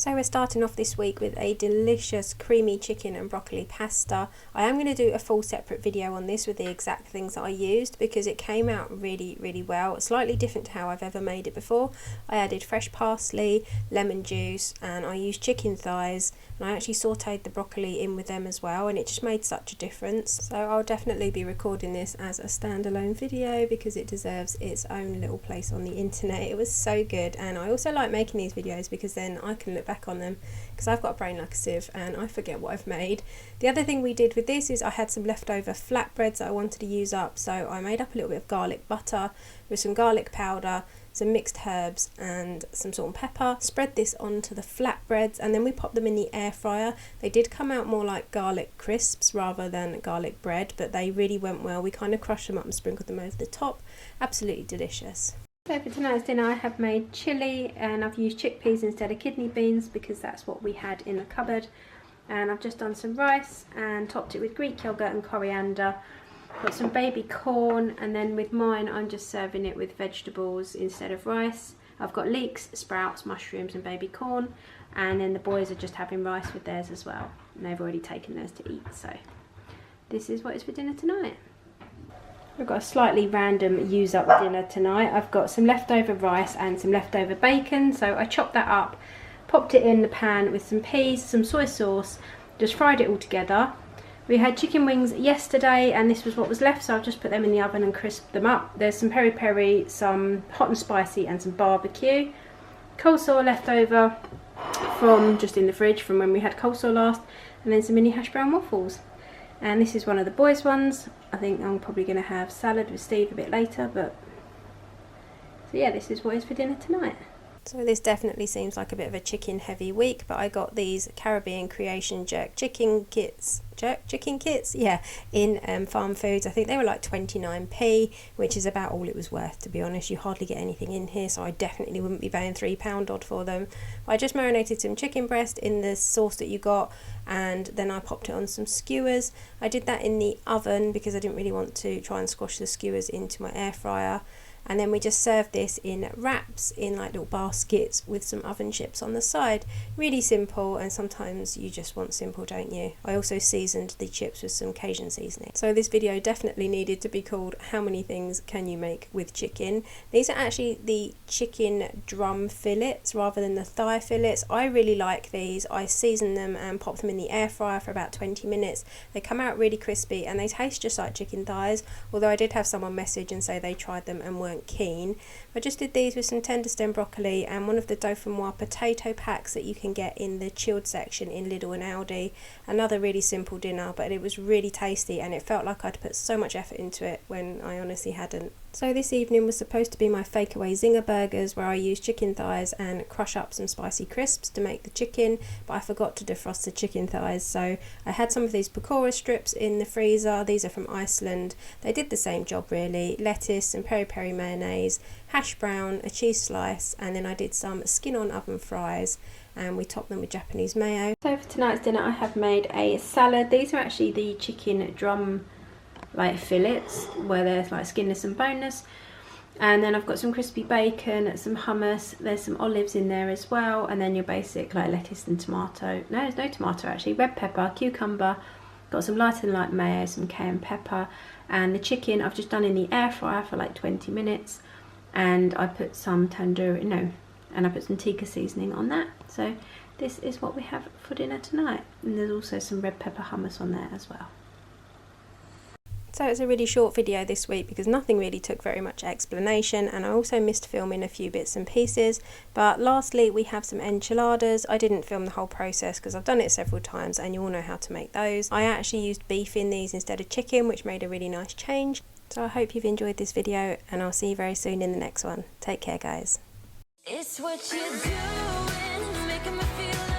So we're starting off this week with a delicious creamy chicken and broccoli pasta. I am going to do a full separate video on this with the exact things that I used because it came out really well. Slightly different to how I've ever made it before. I added fresh parsley, lemon juice, and I used chicken thighs, and I actually sauteed the broccoli in with them as well, and it just made such a difference. So I'll definitely be recording this as a standalone video because it deserves its own little place on the internet. It was so good, and I also like making these videos because then I can look back on them because I've got a brain like a sieve and I forget what I've made. The other thing we did with this is I had some leftover flatbreads that I wanted to use up, so I made up a little bit of garlic butter with some garlic powder, some mixed herbs and some salt and pepper. Spread this onto the flatbreads and then we popped them in the air fryer. They did come out more like garlic crisps rather than garlic bread, but they really went well. We kind of crushed them up and sprinkled them over the top. Absolutely delicious. So for tonight's dinner I have made chilli, and I've used chickpeas instead of kidney beans because that's what we had in the cupboard. And I've just done some rice and topped it with Greek yogurt and coriander. Got some baby corn, and then with mine I'm just serving it with vegetables instead of rice. I've got leeks, sprouts, mushrooms and baby corn, and then the boys are just having rice with theirs as well, and they've already taken theirs to eat. So this is what is for dinner tonight. We've got a slightly random use up dinner tonight. I've got some leftover rice and some leftover bacon, so I chopped that up, popped it in the pan with some peas, some soy sauce, just fried it all together. We had chicken wings yesterday and this was what was left, so I've just put them in the oven and crisped them up. There's some peri peri, some hot and spicy and some barbecue. Coleslaw left over from just in the fridge from when we had coleslaw last, and then some mini hash brown waffles. And this is one of the boys' ones. I think I'm probably going to have salad with Steve a bit later, but so yeah, this is what is for dinner tonight. So this definitely seems like a bit of a chicken heavy week, but I got these Caribbean Creation jerk chicken kits, yeah, in Farm Foods. I think they were like 29p, which is about all it was worth, to be honest. You hardly get anything in here, so I definitely wouldn't be paying £3 odd for them. But I just marinated some chicken breast in the sauce that you got, and then I popped it on some skewers. I did that in the oven because I didn't really want to try and squash the skewers into my air fryer. And then we just served this in wraps in like little baskets with some oven chips on the side. Really simple, and sometimes you just want simple, don't you? I also seasoned the chips with some Cajun seasoning. So this video definitely needed to be called How Many Things Can You Make with Chicken? These are actually the chicken drum fillets rather than the thigh fillets. I really like these. I seasoned them and popped them in the air fryer for about 20 minutes. They come out really crispy and they taste just like chicken thighs, although I did have someone message and say they tried them and weren't keen. I just did these with some tender stem broccoli and one of the dauphinoise potato packs that you can get in the chilled section in Lidl and Aldi. Another really simple dinner, but it was really tasty and it felt like I'd put so much effort into it when I honestly hadn't. So this evening was supposed to be my fake away zinger burgers, where I used chicken thighs and crush up some spicy crisps to make the chicken, but I forgot to defrost the chicken thighs, so I had some of these pakora strips in the freezer. These are from Iceland. They did the same job really. Lettuce and peri peri mayonnaise, hash brown, a cheese slice, and then I did some skin on oven fries and we topped them with Japanese mayo. So for tonight's dinner I have made a salad. These are actually the chicken drum like fillets where there's like skinless and boneless, and then I've got some crispy bacon, some hummus, there's some olives in there as well, and then your basic like lettuce and tomato, no, there's no tomato actually, red pepper, cucumber, got some light and light mayo, some cayenne pepper, and the chicken I've just done in the air fryer for like 20 minutes, and I put some tandoori, and I put some tikka seasoning on that. So this is what we have for dinner tonight, and there's also some red pepper hummus on there as well. So it's a really short video this week because nothing really took very much explanation, and I also missed filming a few bits and pieces. But lastly we have some enchiladas. I didn't film the whole process because I've done it several times and you all know how to make those. I actually used beef in these instead of chicken, which made a really nice change. So I hope you've enjoyed this video and I'll see you very soon in the next one. Take care guys. It's what you're doing, making me feel